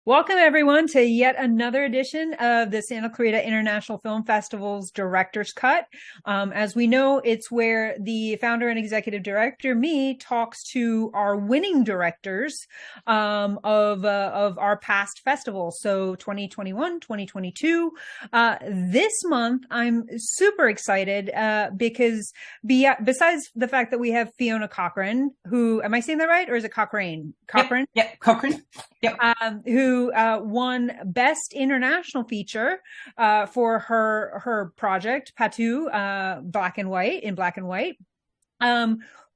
Welcome, everyone, to yet another edition of the Santa Clarita International Film Festival's Director's Cut. As we know, it's where the founder and executive director, me, talks to our winning directors of our past festivals. So 2021, 2022. This month, I'm super excited because besides the fact that we have Fiona Cochrane, who, am I saying that right? Or is it Cochrane? Cochrane? Yep, Cochrane. Yep. Who won Best International Feature for her project Patu, black and white.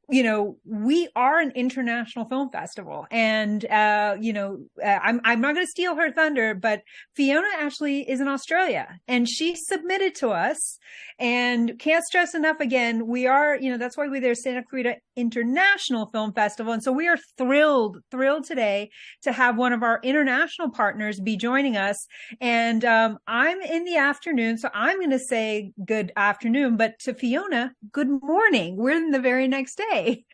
We are an international film festival, and I'm not going to steal her thunder, but Fiona actually is in Australia, and she submitted to us. And can't stress enough again, we are, that's why we're there, Santa Clarita International Film Festival. And so we are thrilled today to have one of our international partners be joining us. And I'm in the afternoon, so I'm going to say good afternoon, but to Fiona, good morning. We're in the very next day.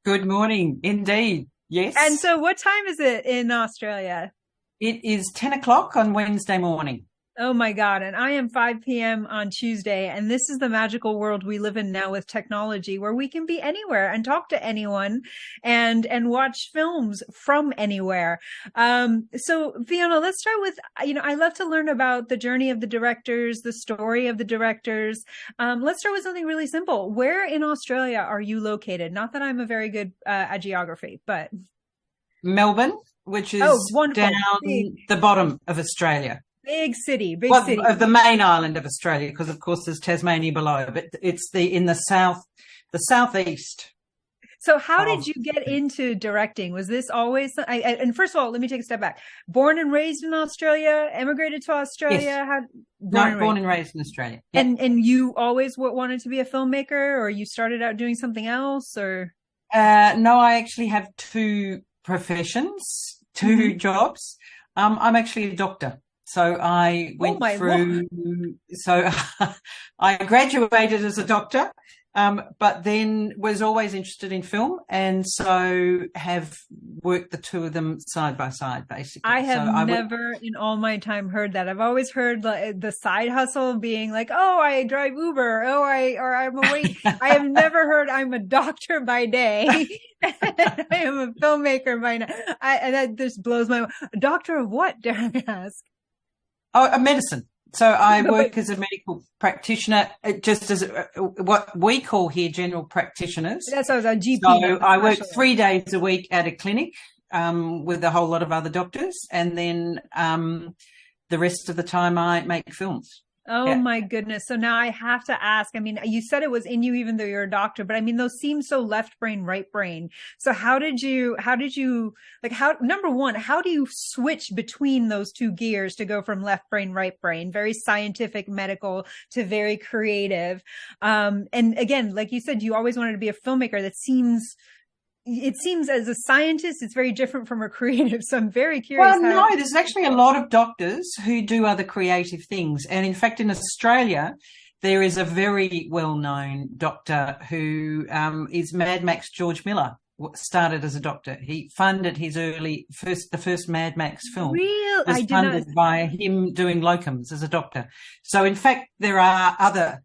Good morning, indeed. Yes. And so what time is it in Australia? It is 10 o'clock on Wednesday morning. Oh my God. And I am 5 p.m. on Tuesday. And this is the magical world we live in now with technology, where we can be anywhere and talk to anyone and watch films from anywhere. So Fiona, let's start with, I love to learn about the journey of the directors, the story of the directors. Let's start with something really simple. Where in Australia are you located? Not that I'm a very good at geography, but Melbourne, which is down the bottom of Australia. Big city. Of the main island of Australia, because of course there's Tasmania below, but it's in the southeast. So how did you get into directing? Was this always, and first of all, let me take a step back. Born and raised in Australia, emigrated to Australia? Yes. Born and raised in Australia. Yep. And you always wanted to be a filmmaker, or you started out doing something else, or? No, I actually have two professions, two jobs. I'm actually a doctor. So I went through, so I graduated as a doctor, but then was always interested in film, and so have worked the two of them side by side, basically. I have never in all my time heard that. I've always heard the side hustle being like, oh, I drive Uber, I'm a wait. I have never heard I'm a doctor by day. I am a filmmaker by night. And that just blows my mind. A doctor of what, dare I ask? Oh, a medicine. So I work as a medical practitioner, just as what we call here general practitioners. That's what I was a GP. So I work 3 days a week at a clinic with a whole lot of other doctors, and then the rest of the time I make films. Oh my goodness. So now I have to ask, I mean, you said it was in you even though you're a doctor, but I mean, those seem so left brain, right brain. So how did you, number one, how do you switch between those two gears to go from left brain, right brain, very scientific, medical to very creative? And again, like you said, you always wanted to be a filmmaker. It seems as a scientist, it's very different from a creative. So I'm very curious. Well, no, there's actually a lot of doctors who do other creative things. And in fact, in Australia, there is a very well-known doctor who is Mad Max George Miller. Started as a doctor. He funded his the first Mad Max film. Real? Was funded by him doing locums as a doctor. So in fact, there are other,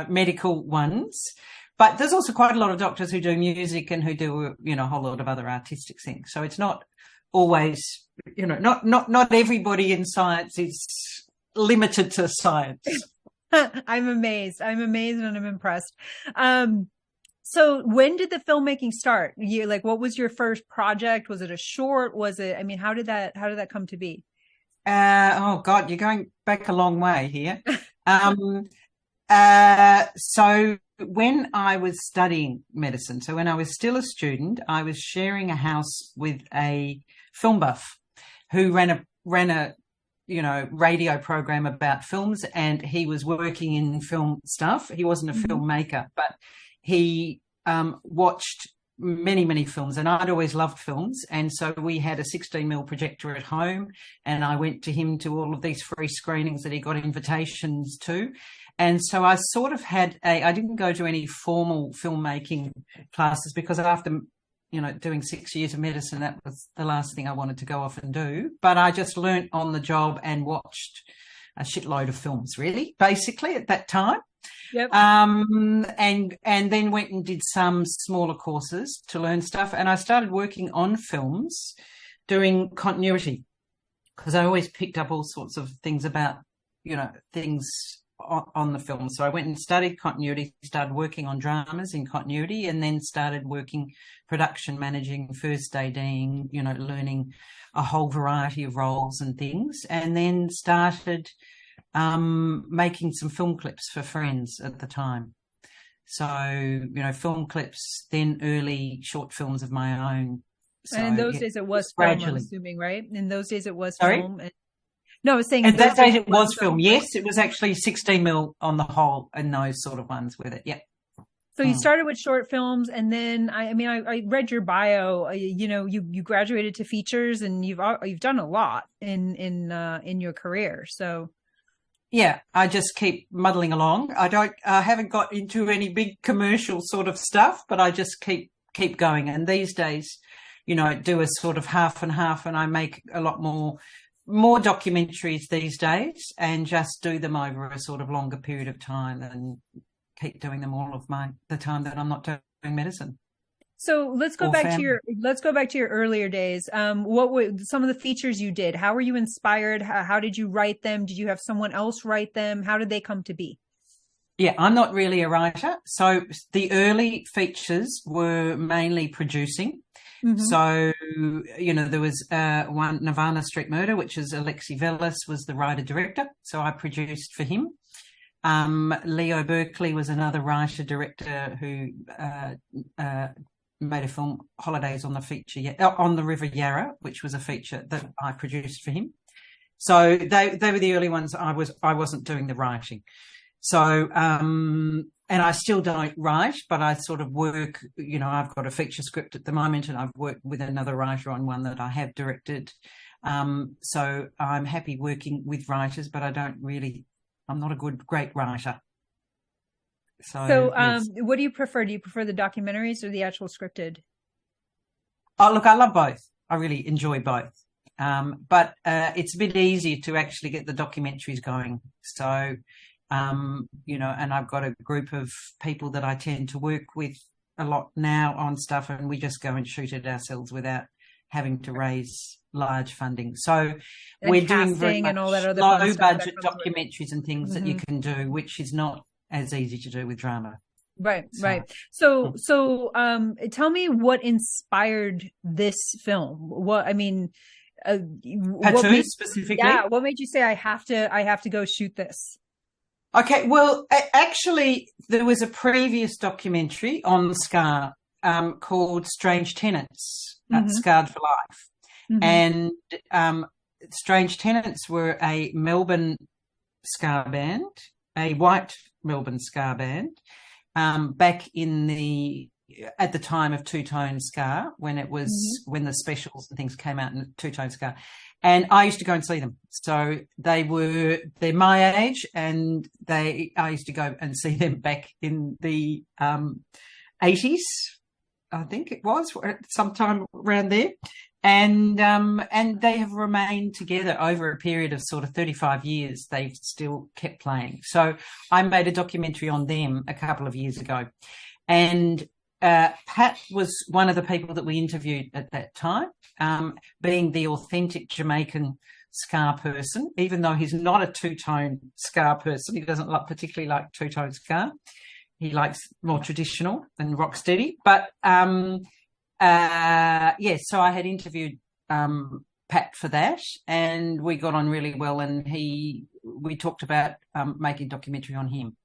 medical ones. But there's also quite a lot of doctors who do music and who do, a whole lot of other artistic things. So it's not always, not everybody in science is limited to science. I'm amazed and I'm impressed. So when did the filmmaking start? What was your first project? Was it a short? How did that come to be? Oh God, you're going back a long way here. So when I was studying medicine, so when I was still a student, I was sharing a house with a film buff who ran a radio program about films, and he was working in film stuff. He wasn't a filmmaker, but he watched many, many films, and I'd always loved films. And so we had a 16mm projector at home, and I went to him to all of these free screenings that he got invitations to. And so I sort of I didn't go to any formal filmmaking classes, because after doing 6 years of medicine, that was the last thing I wanted to go off and do. But I just learnt on the job and watched a shitload of films, really, basically, at that time. Yep. And then went and did some smaller courses to learn stuff. And I started working on films doing continuity, because I always picked up all sorts of things about, things on the film. So I went and studied continuity, started working on dramas in continuity, and then started working production managing, first ADing, learning a whole variety of roles and things, and then started making some film clips for friends at the time. So, film clips, then early short films of my own. So, and in those days it was film, I'm assuming, right? In those days it was film. No, I was saying... In those days it was film, yes. It was actually 16 mil on the whole and those sort of ones with it, yeah. So you started with short films, and then I read your bio. You graduated to features, and you've done a lot in your career. So yeah, I just keep muddling along. I haven't got into any big commercial sort of stuff, but I just keep going. And these days, do a sort of half and half, and I make a lot more documentaries these days, and just do them over a sort of longer period of time, and keep doing them all of the time that I'm not doing medicine. So let's go back to your earlier days. What were some of the features you did? How were you inspired? How did you write them? Did you have someone else write them? How did they come to be? Yeah, I'm not really a writer. So the early features were mainly producing. Mm-hmm. So, there was one, Nirvana Street Murder, which is Alexi Velis was the writer-director. So I produced for him. Leo Berkeley was another writer-director who made a film, Holidays on the River Yarra, which was a feature that I produced for him. So they were the early ones. I wasn't doing the writing. So, and I still don't write, but I sort of work, I've got a feature script at the moment, and I've worked with another writer on one that I have directed. So I'm happy working with writers, but I'm not a great writer. So yes. What do you prefer? Do you prefer the documentaries or the actual scripted? Oh, look, I love both. I really enjoy both. But it's a bit easier to actually get the documentaries going. So, and I've got a group of people that I tend to work with a lot now on stuff, and we just go and shoot it ourselves without having to raise large funding. So we're doing very much low budget documentaries and things that you can do, which is not as easy to do with drama. Right. So tell me what inspired this film. Patu specifically? Yeah. What made you say I have to go shoot this? Okay. Well, actually, there was a previous documentary on Scar called Strange Tenants, Scarred for Life. Mm-hmm. And Strange Tenants were a Melbourne ska band, a white Melbourne ska band, back at the time of two-tone ska, when it was when the specials and things came out in two-tone ska. And I used to go and see them. So they're my age, and I used to go and see them back in the 80s, I think it was, sometime around there. And they have remained together over a period of sort of 35 years. They've still kept playing. So I made a documentary on them a couple of years ago. And Pat was one of the people that we interviewed at that time, being the authentic Jamaican ska person, even though he's not a two-tone ska person. He doesn't particularly like two-tone ska. He likes more traditional and rock steady. But so I had interviewed Pat for that, and we got on really well, and we talked about making a documentary on him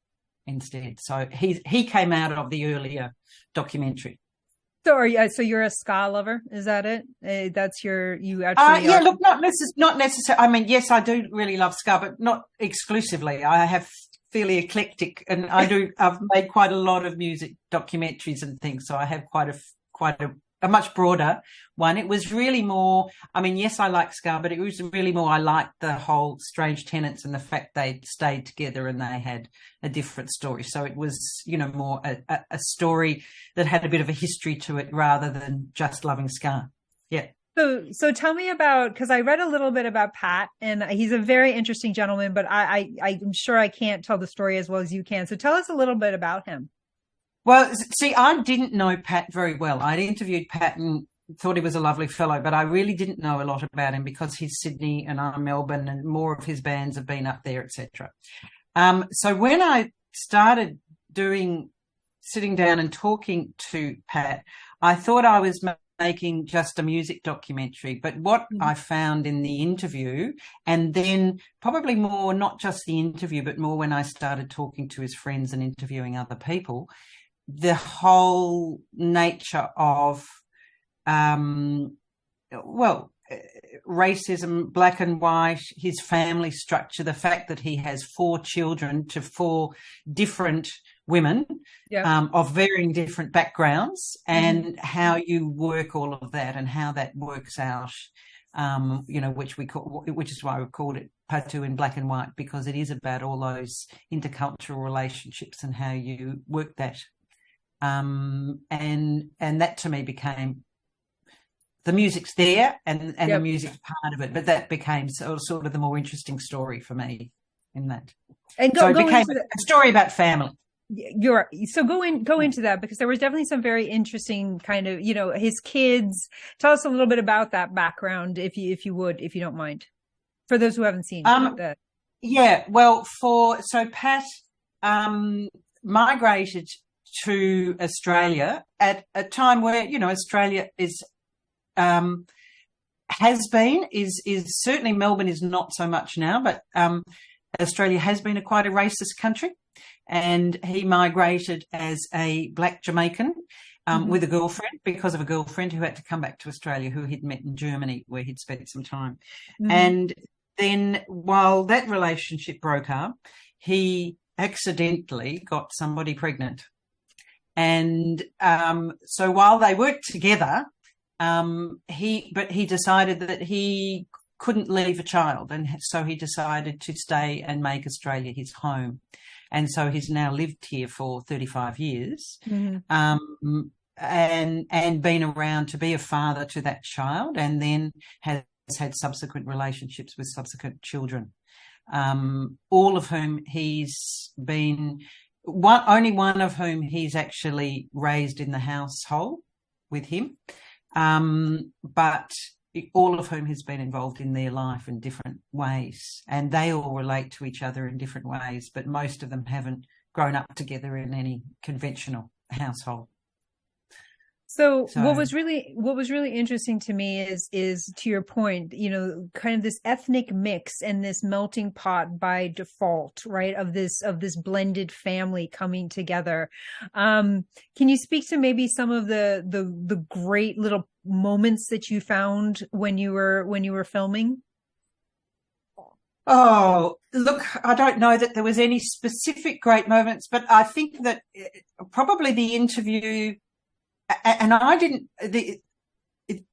instead. So he came out of the earlier documentary. So you're a ska lover? Is that it? You actually? Yeah. Look, not necessarily. I mean, yes, I do really love ska, but not exclusively. I have fairly eclectic, and I've made quite a lot of music documentaries and things. So I have quite a a much broader one. It was really more, I mean, yes, I like ska, but it was really more, I liked the whole Strange Tenants and the fact they'd stayed together and they had a different story. So it was, you know, more a story that had a bit of a history to it rather than just loving ska. Yeah. So tell me about, because I read a little bit about Pat, and he's a very interesting gentleman, but I'm sure I can't tell the story as well as you can. So tell us a little bit about him. Well, see, I didn't know Pat very well. I'd interviewed Pat and thought he was a lovely fellow, but I really didn't know a lot about him because he's Sydney and I'm Melbourne, and more of his bands have been up there, etc. So when I started sitting down and talking to Pat, I thought I was making just a music documentary. But what I found in the interview, and then probably more, not just the interview, but more when I started talking to his friends and interviewing other people, the whole nature of, racism, black and white, his family structure, the fact that he has 4 children to 4 different women of varying different backgrounds, and how you work all of that and how that works out, which is why we called it Patu in Black and White, because it is about all those intercultural relationships and how you work that. And that to me became, the music's there and the music's part of it, but that became sort of the more interesting story for me in that. And it became a story about family. Go into that, because there was definitely some very interesting kind of, his kids. Tell us a little bit about that background, if you don't mind, for those who haven't seen that. Yeah, well, so Pat migrated to Australia at a time where, Australia is certainly, Melbourne is not so much now, but Australia has been quite a racist country. And he migrated as a black Jamaican with a girlfriend, because of a girlfriend who had to come back to Australia, who he'd met in Germany, where he'd spent some time. And then while that relationship broke up, he accidentally got somebody pregnant. And so while they worked together, he decided that he couldn't leave a child, and so he decided to stay and make Australia his home. And so he's now lived here for 35 years, and been around to be a father to that child, and then has had subsequent relationships with subsequent children, all of whom he's been, only one of whom he's actually raised in the household with him, but all of whom has been involved in their life in different ways, and they all relate to each other in different ways, but most of them haven't grown up together in any conventional household. So what was really interesting to me is to your point, kind of this ethnic mix and this melting pot by default, right? Of this blended family coming together. Can you speak to maybe some of the great little moments that you found when you were filming? Oh, look, I don't know that there was any specific great moments, but I think that probably the interview, and I didn't,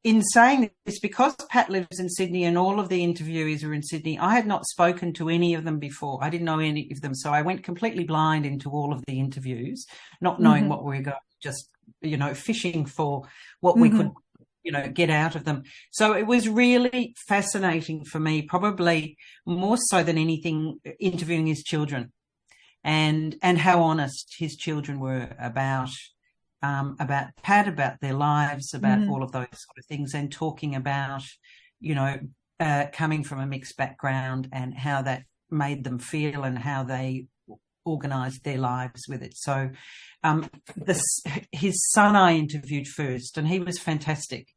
in saying this, because Pat lives in Sydney and all of the interviewees are in Sydney, I had not spoken to any of them before. I didn't know any of them. So I went completely blind into all of the interviews, not knowing what we were going, just, fishing for what we could, get out of them. So it was really fascinating for me, probably more so than anything, interviewing his children and how honest his children were about Pat, about their lives, about all of those sort of things, and talking about, coming from a mixed background and how that made them feel and how they organised their lives with it. So his son I interviewed first, and he was fantastic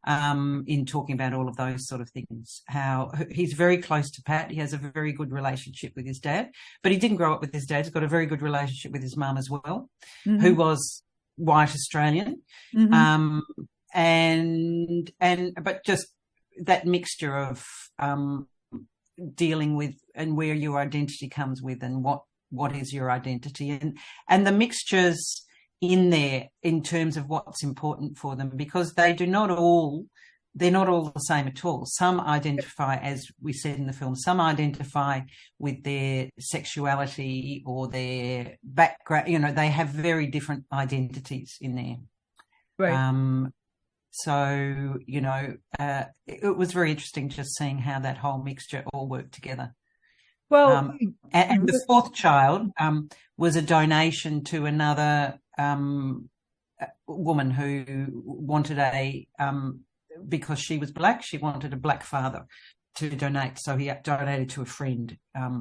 in talking about all of those sort of things, how he's very close to Pat. He has a very good relationship with his dad, but he didn't grow up with his dad. He's got a very good relationship with his mum as well, who was white Australian, but just that mixture of dealing with and where your identity comes with, and what is your identity, and the mixtures in there in terms of what's important for them, because they're not all the same at all. Some identify, as we said in the film, some identify with their sexuality or their background. You know, they have very different identities in there. Right. So, you know, it was very interesting just seeing how that whole mixture all worked together. Well, and the fourth child was a donation to another woman who wanted because she was black, she wanted a black father to donate. So he donated to a friend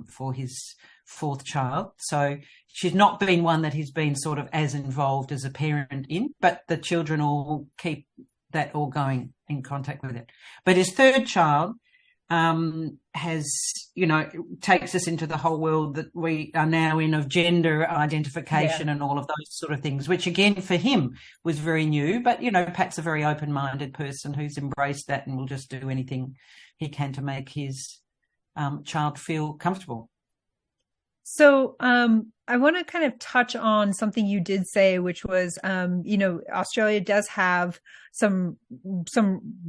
for his fourth child. So she's not been one that he's been sort of as involved as a parent in, but the children all keep that all going in contact with it. But his third child has, you know, takes us into the whole world that we are now in of gender identification and all of those sort of things, which again for him was very new. But, you know, Pat's a very open-minded person who's embraced that and will just do anything he can to make his child feel comfortable. So I want to kind of touch on something you did say, which was, you know, Australia does have some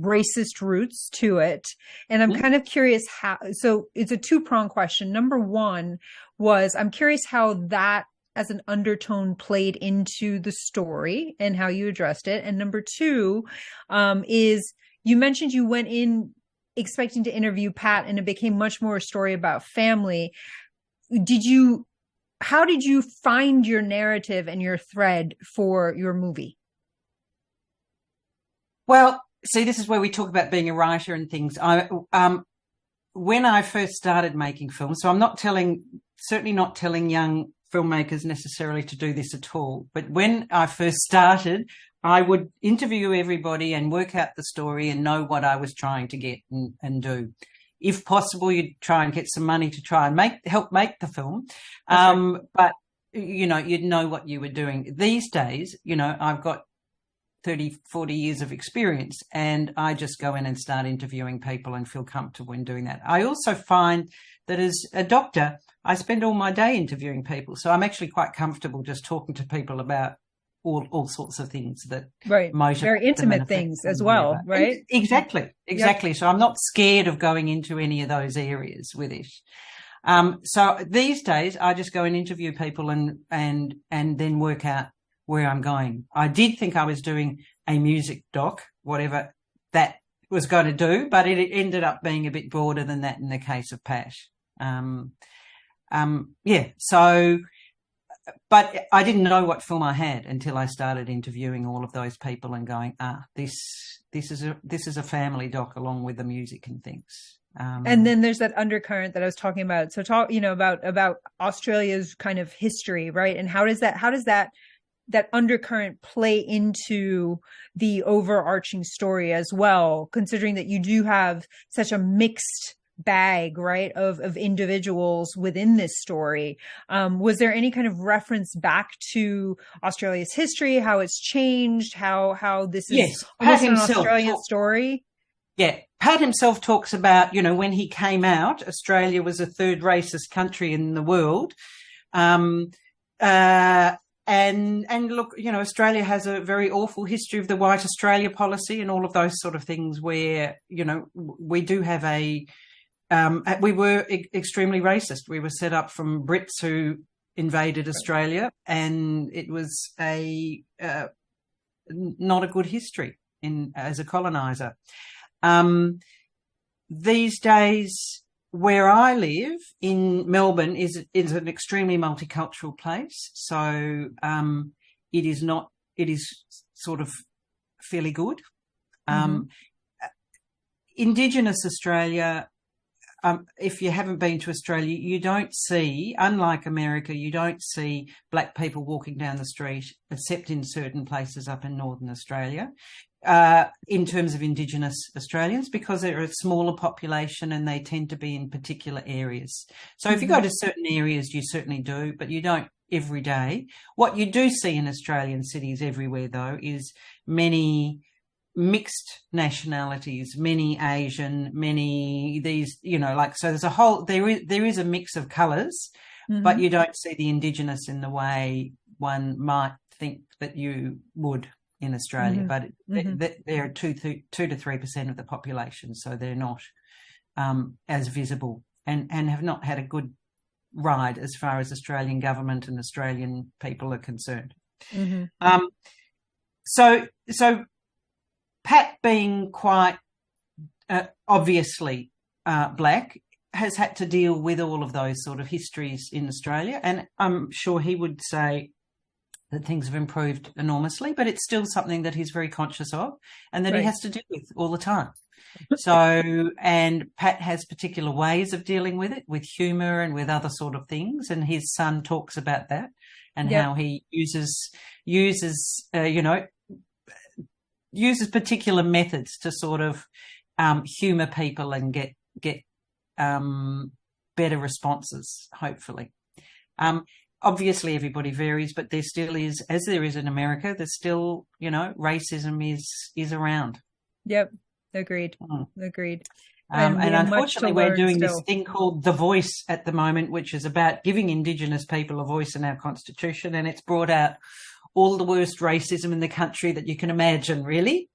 racist roots to it. And I'm kind of curious how, so it's a two-pronged question. Number one was, I'm curious how that as an undertone played into the story and how you addressed it. And number two is you mentioned you went in expecting to interview Pat and it became much more a story about family. How did you find your narrative and your thread for your movie? Well, see, this is where we talk about being a writer and things. When I first started making films, so I'm certainly not telling young filmmakers necessarily to do this at all. But when I first started, I would interview everybody and work out the story and know what I was trying to get and do. If possible, you'd try and get some money to try and help make the film. Okay. But, you know, you'd know what you were doing. These days, you know, I've got 30, 40 years of experience and I just go in and start interviewing people and feel comfortable in doing that. I also find that as a doctor, I spend all my day interviewing people. So I'm actually quite comfortable just talking to people about all sorts of things that motivate very intimate things as well, right? Exactly. Yep. So I'm not scared of going into any of those areas with it. So these days I just go and interview people and then work out where I'm going. I did think I was doing a music doc, whatever that was going to do, but it ended up being a bit broader than that in the case of Pat. But I didn't know what film I had until I started interviewing all of those people and going, this is a family doc along with the music and things. And then there's that undercurrent that I was talking about. So about Australia's kind of history, right? And how does that undercurrent play into the overarching story as well, considering that you do have such a mixed bag, right, of individuals within this story. Was there any kind of reference back to Australia's history, how it's changed, how this is almost an Australian story? Yeah, Pat himself talks about, you know, when he came out, Australia was a third racist country in the world. And look, you know, Australia has a very awful history of the White Australia policy and all of those sort of things where, you know, we do have we were extremely racist. We were set up from Brits who invaded Australia, and it was not a good history as a colonizer. These days, where I live in Melbourne is an extremely multicultural place. So it is sort of fairly good. Indigenous Australia, if you haven't been to Australia, you don't see, unlike America, you don't see black people walking down the street, except in certain places up in Northern Australia, in terms of Indigenous Australians, because they're a smaller population and they tend to be in particular areas. So if you go to certain areas, you certainly do, but you don't every day. What you do see in Australian cities everywhere, though, is many mixed nationalities, many Asian, many these, you know, like, so there's a whole, there is a mix of colours, but you don't see the Indigenous in the way one might think that you would in Australia, but they're 2 to 3% of the population, so they're not as visible and have not had a good ride as far as Australian government and Australian people are concerned. So Pat, being quite obviously black, has had to deal with all of those sort of histories in Australia, and I'm sure he would say that things have improved enormously, but it's still something that he's very conscious of and that he has to deal with all the time. So, and Pat has particular ways of dealing with it, with humour and with other sort of things, and his son talks about that and how he uses particular methods to sort of humour people and get better responses, hopefully. Obviously, everybody varies, but there still is, as there is in America, there's still, racism is around. Yep, agreed. Agreed. And unfortunately, we're doing this thing called The Voice at the moment, which is about giving Indigenous people a voice in our Constitution, and it's brought out all the worst racism in the country that you can imagine, really.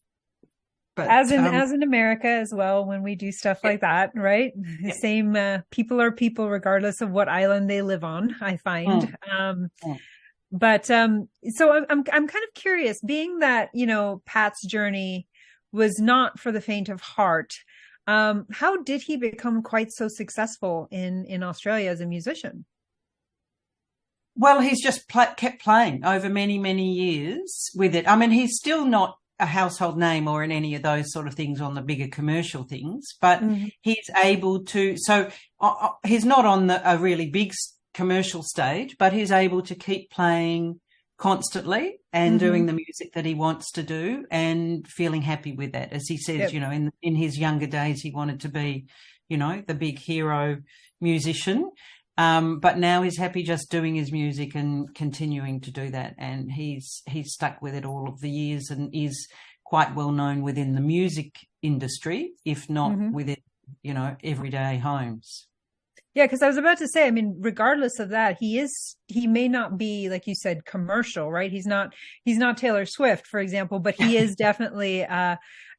But, as in America as well, when we do stuff like that, right? The same people are people regardless of what island they live on, I find. But so I'm kind of curious, being that, Pat's journey was not for the faint of heart. How did he become quite so successful in Australia as a musician? Well, he's just kept playing over many, many years with it. I mean, he's still not a household name or in any of those sort of things on the bigger commercial things, but he's able to, so he's not on a really big commercial stage, but he's able to keep playing constantly and doing the music that he wants to do and feeling happy with that. As he says, in his younger days, he wanted to be, the big hero musician. But now he's happy just doing his music and continuing to do that. And he's stuck with it all of the years and is quite well known within the music industry, if not within, everyday homes. Yeah, because I was about to say, I mean, regardless of that, he may not be, like you said, commercial, right? He's not Taylor Swift, for example, but he is definitely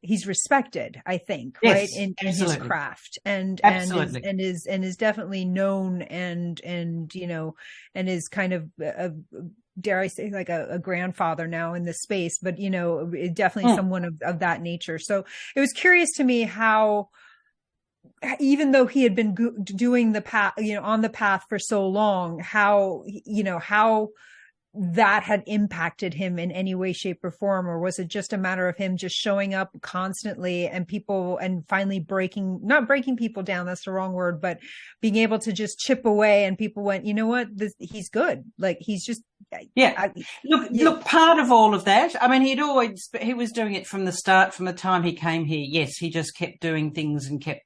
he's respected, I think, right, in his craft, and is definitely known and is kind of dare I say, like a grandfather now in this space, but definitely someone of that nature. So it was curious to me how, even though he had been doing the path, on the path for so long, how that had impacted him in any way, shape, or form, or was it just a matter of him just showing up constantly and finally not breaking people down, that's the wrong word, but being able to just chip away, and people went, you know what, he's good. Like, he's just, Look, part of all of that, I mean, he was doing it from the start, from the time he came here. Yes, he just kept doing things and kept,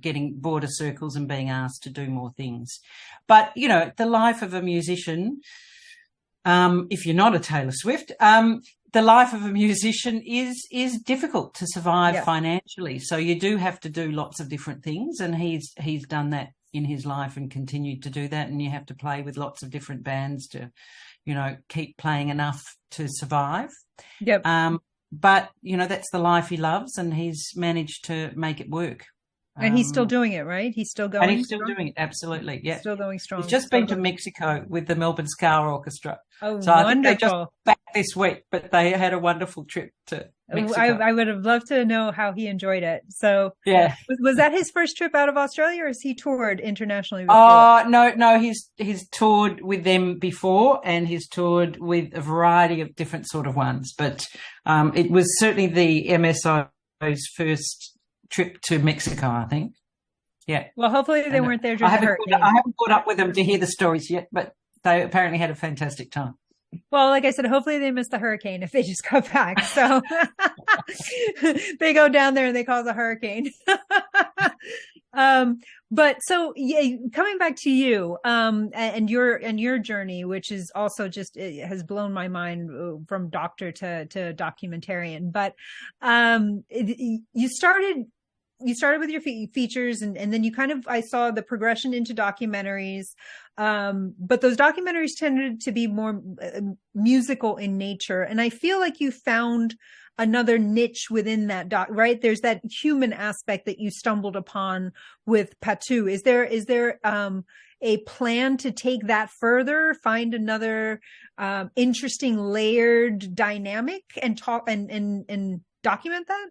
getting border circles and being asked to do more things. But, the life of a musician, if you're not a Taylor Swift, the life of a musician is difficult to survive financially. So you do have to do lots of different things, and he's done that in his life and continued to do that. And you have to play with lots of different bands to, keep playing enough to survive. Yep. But, that's the life he loves, and he's managed to make it work. And he's still doing it, right? He's still going. And he's still doing it, absolutely. Yeah, still going strong. He's just been to Mexico with the Melbourne Ska Orchestra. Oh, so wonderful! I think they just back this week, but they had a wonderful trip to Mexico. I would have loved to know how he enjoyed it. So, yeah, was that his first trip out of Australia, or has he toured internationally before? Oh, no, he's toured with them before, and he's toured with a variety of different sort of ones. But it was certainly the MSO's first trip to Mexico, I think. Yeah. Well, hopefully they weren't there during the hurricane. I haven't caught up with them to hear the stories yet, but they apparently had a fantastic time. Well, like I said, hopefully they missed the hurricane if they just got back. So they go down there and they cause a hurricane. But so coming back to you, and your journey, which is also just, it has blown my mind from doctor to documentarian, but, you started with your features, and then you kind of, I saw the progression into documentaries. But those documentaries tended to be more musical in nature. And I feel like you found another niche within that right? There's that human aspect that you stumbled upon with Patu. Is there a plan to take that further, find another interesting layered dynamic and talk and document that?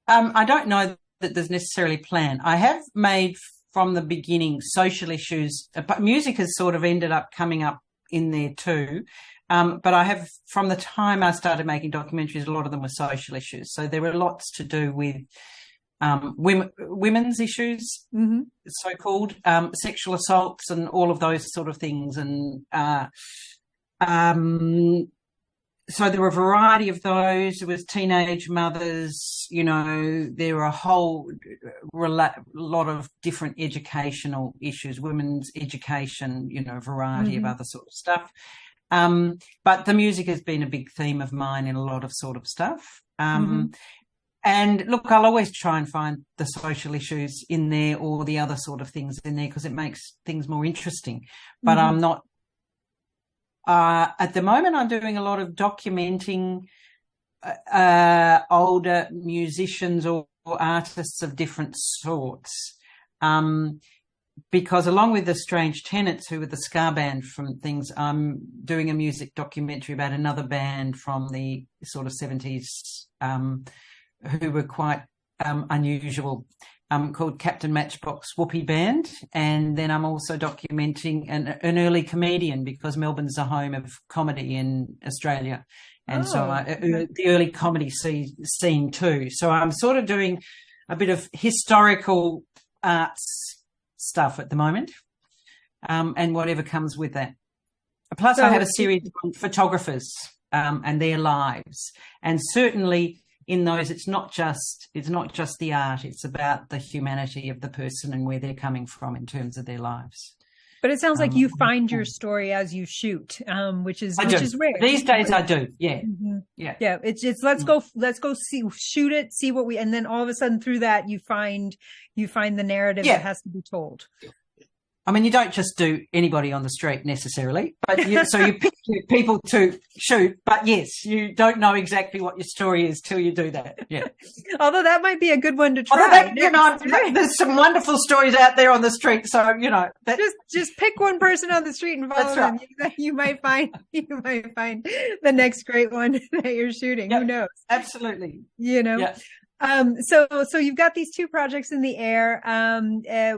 I don't know that there's necessarily a plan. I have made from the beginning social issues, but music has sort of ended up coming up in there too. But I have, from the time I started making documentaries, a lot of them were social issues. So there were lots to do with women's issues, so-called, sexual assaults and all of those sort of things. And so there were a variety of those. There was teenage mothers, there were a whole lot of different educational issues, women's education, a variety of other sort of stuff. But the music has been a big theme of mine in a lot of sort of stuff. And look, I'll always try and find the social issues in there or the other sort of things in there because it makes things more interesting. But I'm not, at the moment, I'm doing a lot of documenting older musicians or artists of different sorts. Because along with the Strange Tenants, who were the ska band from things, I'm doing a music documentary about another band from the sort of 70s who were quite unusual, called Captain Matchbox Whoopee Band. And then I'm also documenting an early comedian because Melbourne's the home of comedy in Australia. And the early comedy scene too. So I'm sort of doing a bit of historical arts stuff at the moment, and whatever comes with that. Plus, I have a series on photographers and their lives, and certainly in those, it's not just the art; it's about the humanity of the person and where they're coming from in terms of their lives. But it sounds like you find your story as you shoot, which is rare. These days I do. Yeah. Yeah. It's let's go shoot it, see what and then all of a sudden through that you find the narrative that has to be told. I mean, you don't just do anybody on the street necessarily, but you pick people to shoot. But yes, you don't know exactly what your story is till you do that. Yeah. Although that might be a good one to try. There's some wonderful stories out there on the street. So just pick one person on the street and follow them. You might find the next great one that you're shooting. Yep. Who knows? Absolutely. Yeah. So you've got these two projects in the air.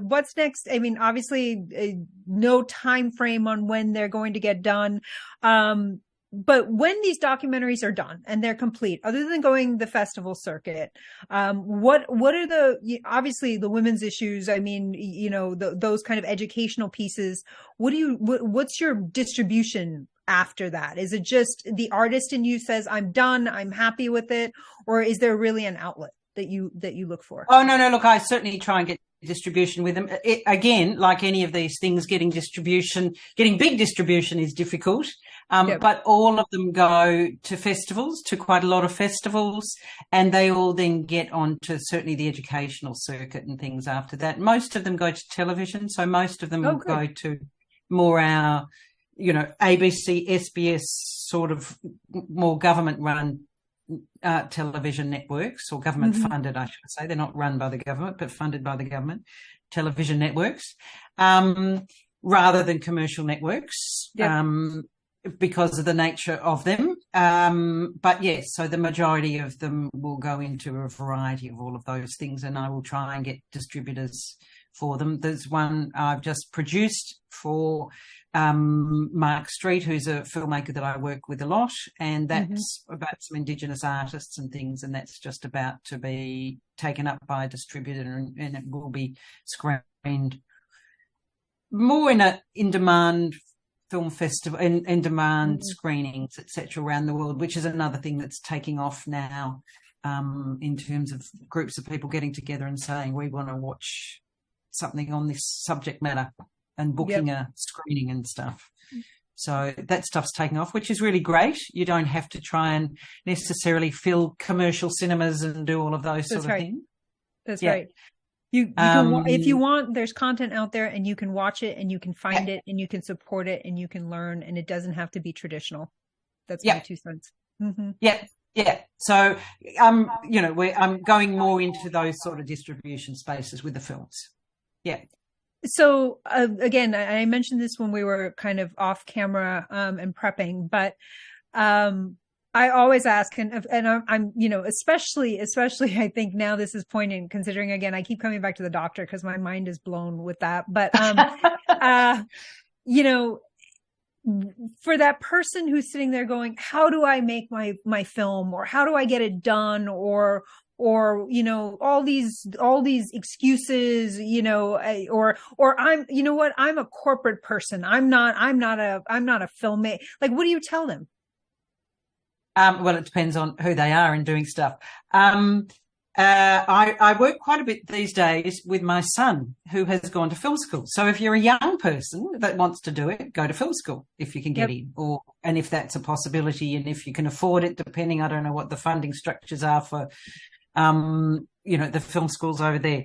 What's next? I mean, obviously, no time frame on when they're going to get done. But when these documentaries are done and they're complete, other than going the festival circuit, what are obviously the women's issues? I mean, those kind of educational pieces. What's your distribution after that? Is it just the artist in you says, I'm done, I'm happy with it? Or is there really an outlet that you look for? Oh, no. Look, I certainly try and get distribution with them. Again, like any of these things, getting big distribution is difficult. But all of them go to festivals, to quite a lot of festivals, and they all then get onto certainly the educational circuit and things after that. Most of them go to television. So most of them will go to more our, ABC, SBS sort of more government-run television networks, or government-funded, I should say. They're not run by the government, but funded by the government, television networks, rather than commercial networks, because of the nature of them. But yes, so the majority of them will go into a variety of all of those things, and I will try and get distributors for them. There's one I've just produced for Mark Street, who's a filmmaker that I work with a lot, and that's about some Indigenous artists and things, and that's just about to be taken up by a distributor, and it will be screened more in demand film festival, in demand screenings, etc., around the world, which is another thing that's taking off now, in terms of groups of people getting together and saying we want to watch something on this subject matter, and booking a screening and stuff. So that stuff's taking off, which is really great. You don't have to try and necessarily fill commercial cinemas and do all of those sort of things. That's Yeah. right. You can, if you want, there's content out there and you can watch it and you can find it and you can support it and you can learn, and it doesn't have to be traditional. That's my 2 cents. Mm-hmm. Yeah. Yeah. So, I'm going more into those sort of distribution spaces with the films. Yeah. So again, I mentioned this when we were kind of off camera and prepping, but I always ask, and I'm, especially I think now this is poignant, considering, again, I keep coming back to the doctor because my mind is blown with that. But, for that person who's sitting there going, how do I make my film, or how do I get it done? Or, all these excuses, or I'm, I'm a corporate person. I'm not a filmmaker. Like, what do you tell them? Well, it depends on who they are and doing stuff. I work quite a bit these days with my son, who has gone to film school. So if you're a young person that wants to do it, go to film school if you can get in, and if that's a possibility, and if you can afford it, depending, I don't know what the funding structures are for, the film schools over there.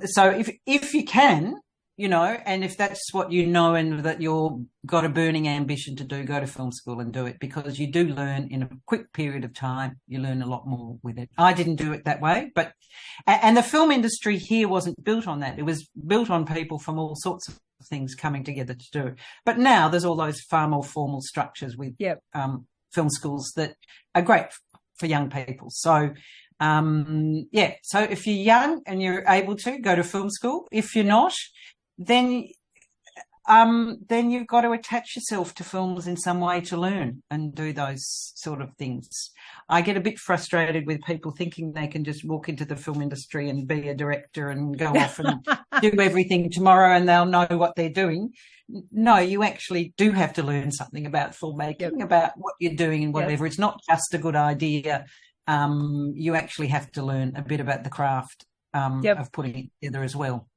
So if you can, and if that's what and that you're got a burning ambition to do, go to film school and do it, because you do learn in a quick period of time. You learn a lot more with it. I didn't do it that way, and the film industry here wasn't built on that. It was built on people from all sorts of things coming together to do it. But now there's all those far more formal structures with film schools that are great for young people. So, so if you're young and you're able to, go to film school. If you're not, then you've got to attach yourself to films in some way to learn and do those sort of things. I get a bit frustrated with people thinking they can just walk into the film industry and be a director and go off and do everything tomorrow and they'll know what they're doing. No, you actually do have to learn something about filmmaking, about what you're doing and whatever. It's not just a good idea. You actually have to learn a bit about the craft of putting it together as well.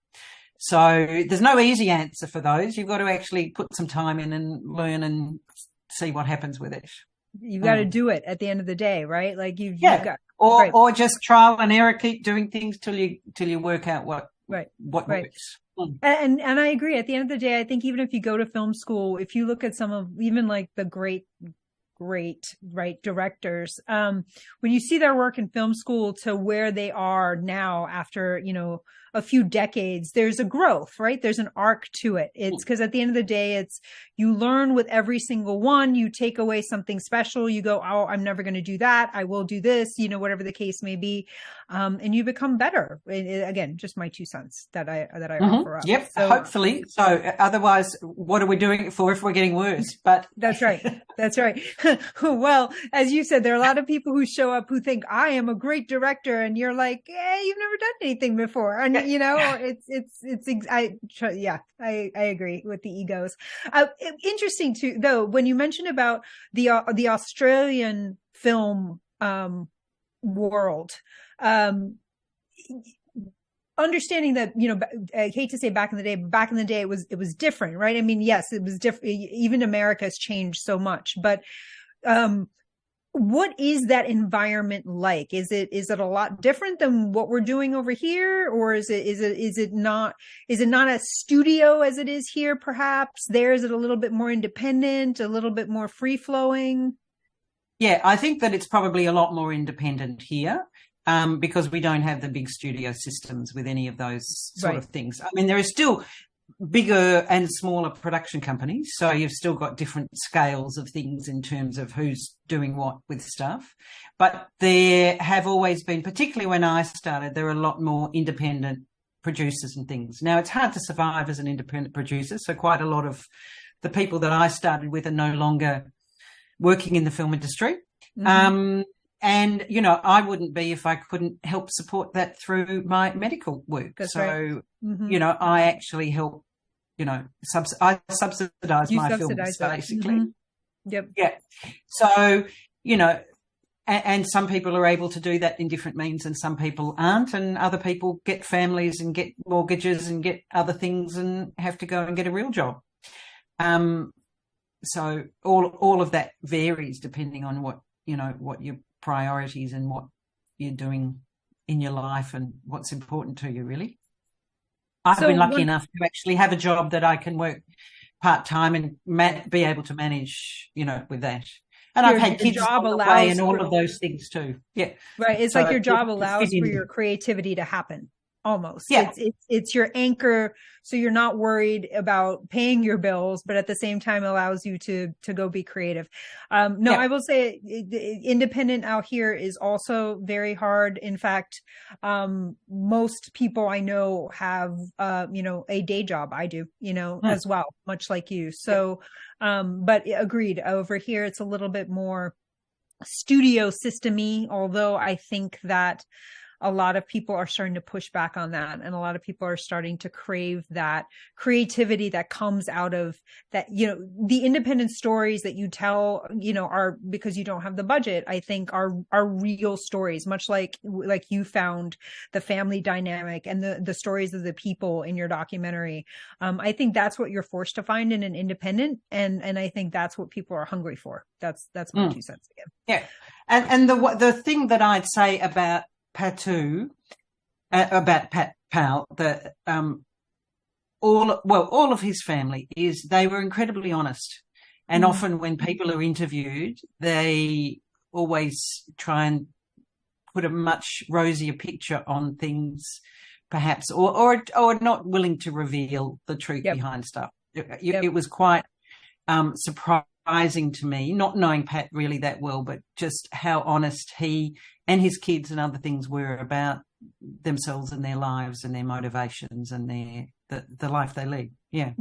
So there's no easy answer for those. You've got to actually put some time in and learn and see what happens with it. You've got to do it at the end of the day, right? Like you've got, or just trial and error, keep doing things till you work out what works. And I agree. At the end of the day, I think even if you go to film school, if you look at some of even like the great directors, when you see their work in film school to where they are now after a few decades, there's a growth, right? There's an arc to it. It's because at the end of the day, it's you learn with every single one. You take away something special. You go, oh, I'm never going to do that. I will do this, whatever the case may be. And you become better. Again, just my 2 cents that I offer up. Yep. So, hopefully. So otherwise, what are we doing it for if we're getting worse? But that's right. That's right. Well, as you said, there are a lot of people who show up who think I am a great director, and you're like, hey, you've never done anything before. And I agree with the egos. Interesting too, though, when you mentioned about the Australian film world, understanding that, I hate to say back in the day, but back in the day it was different, right? I mean, yes, it was different. Even America has changed so much, but what is that environment like? Is it a lot different than what we're doing over here? Or is it not a studio as it is here? Perhaps there, is it a little bit more independent, a little bit more free flowing? Yeah, I think that it's probably a lot more independent here. Because we don't have the big studio systems with any of those sort of things. I mean, there are still bigger and smaller production companies, so you've still got different scales of things in terms of who's doing what with stuff. But there have always been, particularly when I started, there are a lot more independent producers and things. Now, it's hard to survive as an independent producer, so quite a lot of the people that I started with are no longer working in the film industry. Mm-hmm. And, I wouldn't be if I couldn't help support that through my medical work. That's so, right. Mm-hmm. I actually help, I subsidise my films, basically. Mm-hmm. Yep. Yeah. So, and some people are able to do that in different means and some people aren't, and other people get families and get mortgages and get other things and have to go and get a real job. So all of that varies depending on what your priorities and what you're doing in your life and what's important to you, really. I've been lucky enough to actually have a job that I can work part-time and be able to manage, with that. And I've had kids on the way and all of those things too. Yeah. Right. It's like your job allows for your creativity to happen. Almost. Yeah. It's your anchor. So you're not worried about paying your bills, but at the same time allows you to go be creative. I will say independent out here is also very hard. In fact, most people I know have, a day job. I do, as well, much like you. So, but agreed, over here, it's a little bit more studio system-y, although I think that a lot of people are starting to push back on that. And a lot of people are starting to crave that creativity that comes out of that, the independent stories that you tell, are because you don't have the budget, I think are real stories, much like you found the family dynamic and the stories of the people in your documentary. I think that's what you're forced to find in an independent. And I think that's what people are hungry for. That's my 2 cents again. Yeah. And the thing that I'd say about about Pat Powell, that all of his family they were incredibly honest, and often when people are interviewed, they always try and put a much rosier picture on things, perhaps, or not willing to reveal the truth behind stuff. It was quite surprising to me, not knowing Pat really that well, but just how honest he and his kids and other things were about themselves and their lives and their motivations and the life they lead. Yeah.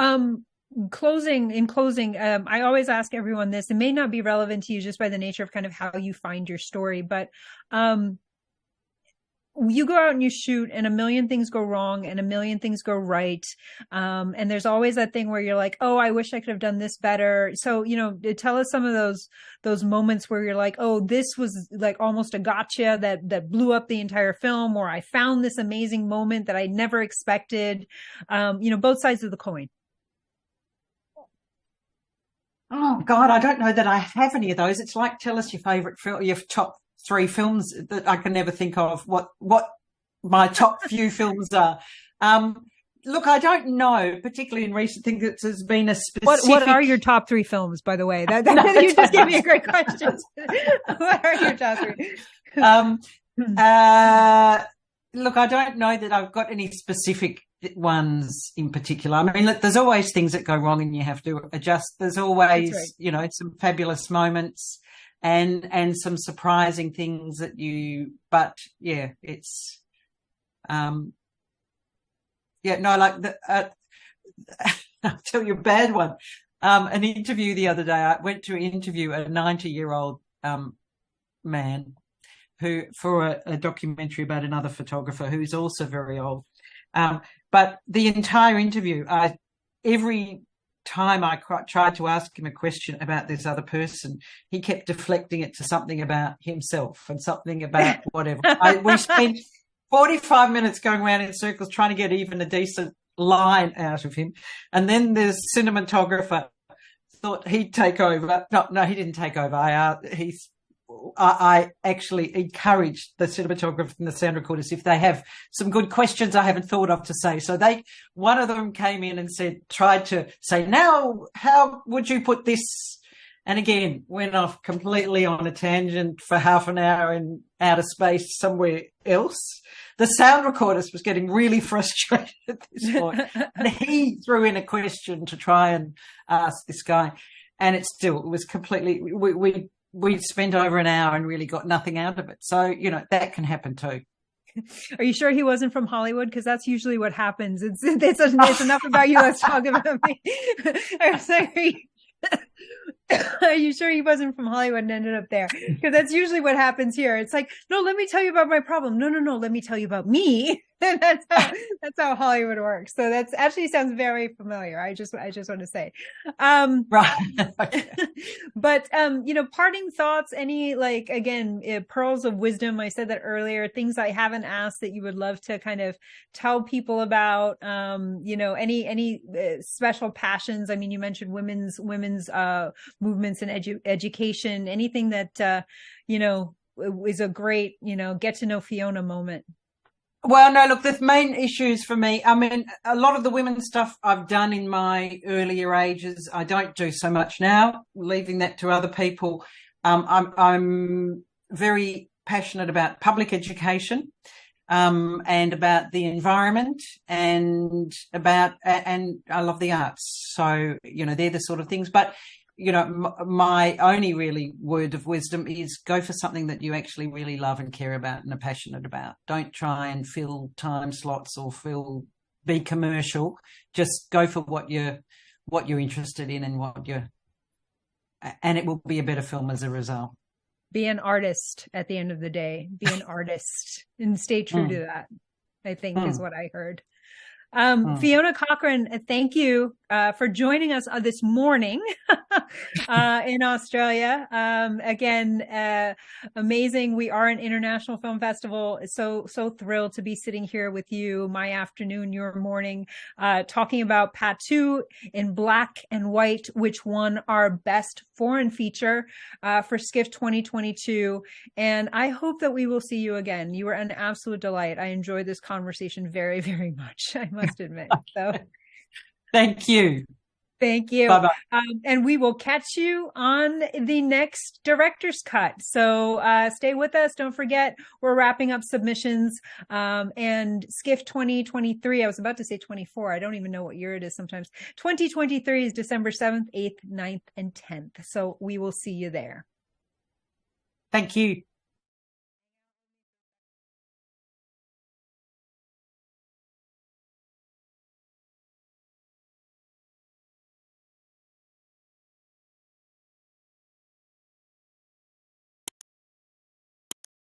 In closing, I always ask everyone this. It may not be relevant to you just by the nature of kind of how you find your story, but you go out and you shoot and a million things go wrong and a million things go right. And there's always that thing where you're like, oh, I wish I could have done this better. So, tell us some of those moments where you're like, oh, this was like almost a gotcha that blew up the entire film, or I found this amazing moment that I never expected. Both sides of the coin. Oh God, I don't know that I have any of those. It's like, tell us your favorite film, your top 3 films that I can never think of what my top few films are. Look, I don't know, particularly in recent things, it has been a specific... What are your top 3 films, by the way? You just gave me a great question. What are your top 3? Look, I don't know that I've got any specific ones in particular. I mean, look, there's always things that go wrong and you have to adjust. There's always, some fabulous moments and some surprising things but yeah, it's, I'll tell you a bad one. An interview the other day, I went to interview a 90-year-old man for a documentary about another photographer who's also very old. But the entire interview, every time I tried to ask him a question about this other person, he kept deflecting it to something about himself and something about whatever. We spent 45 minutes going around in circles trying to get even a decent line out of him. And then the cinematographer thought he'd take over. No, he didn't take over. I actually encourage the cinematographers and the sound recorders, if they have some good questions I haven't thought of to say. So one of them came in and tried to say, now, how would you put this? And again, went off completely on a tangent for half an hour in outer space somewhere else. The sound recordist was getting really frustrated at this point. And he threw in a question to try and ask this guy. And it was completely, we spent over an hour and really got nothing out of it. So, that can happen too. Are you sure he wasn't from Hollywood? Because that's usually what happens. It's enough about you. Let's talk about me. I'm sorry. Are you sure he wasn't from Hollywood and ended up there? Because that's usually what happens here. It's like, no, let me tell you about my problem. No, let me tell you about me. that's how Hollywood works. So that's actually sounds very familiar. I just want to say, right. But parting thoughts. Any pearls of wisdom? I said that earlier. Things I haven't asked that you would love to kind of tell people about. Any special passions. I mean, you mentioned women's movements and education. Anything that is a great, get to know Fiona moment. Well, no, look, the main issues for me, I mean, a lot of the women's stuff I've done in my earlier ages, I don't do so much now, leaving that to other people. I'm very passionate about public education, and about the environment, and I love the arts. So, they're the sort of things. But, my only really word of wisdom is go for something that you actually really love and care about and are passionate about. Don't try and fill time slots or be commercial. Just go for what you're interested in and it will be a better film as a result. Be an artist at the end of the day. Be an artist and stay true to that, I think is what I heard. Fiona Cochrane, thank you for joining us this morning in Australia. Again, amazing. We are an international film festival. So thrilled to be sitting here with you, my afternoon, your morning, talking about Patu in Black and White, which won our best foreign feature for SCIF 2022. And I hope that we will see you again. You were an absolute delight. I enjoyed this conversation very, very much, I must admit. So thank you. Thank you. Bye-bye. And we will catch you on the next director's cut. So stay with us. Don't forget, we're wrapping up submissions. And SCIF 2023, I was about to say 24. I don't even know what year it is sometimes. 2023 is December 7th, 8th, 9th, and 10th. So we will see you there. Thank you.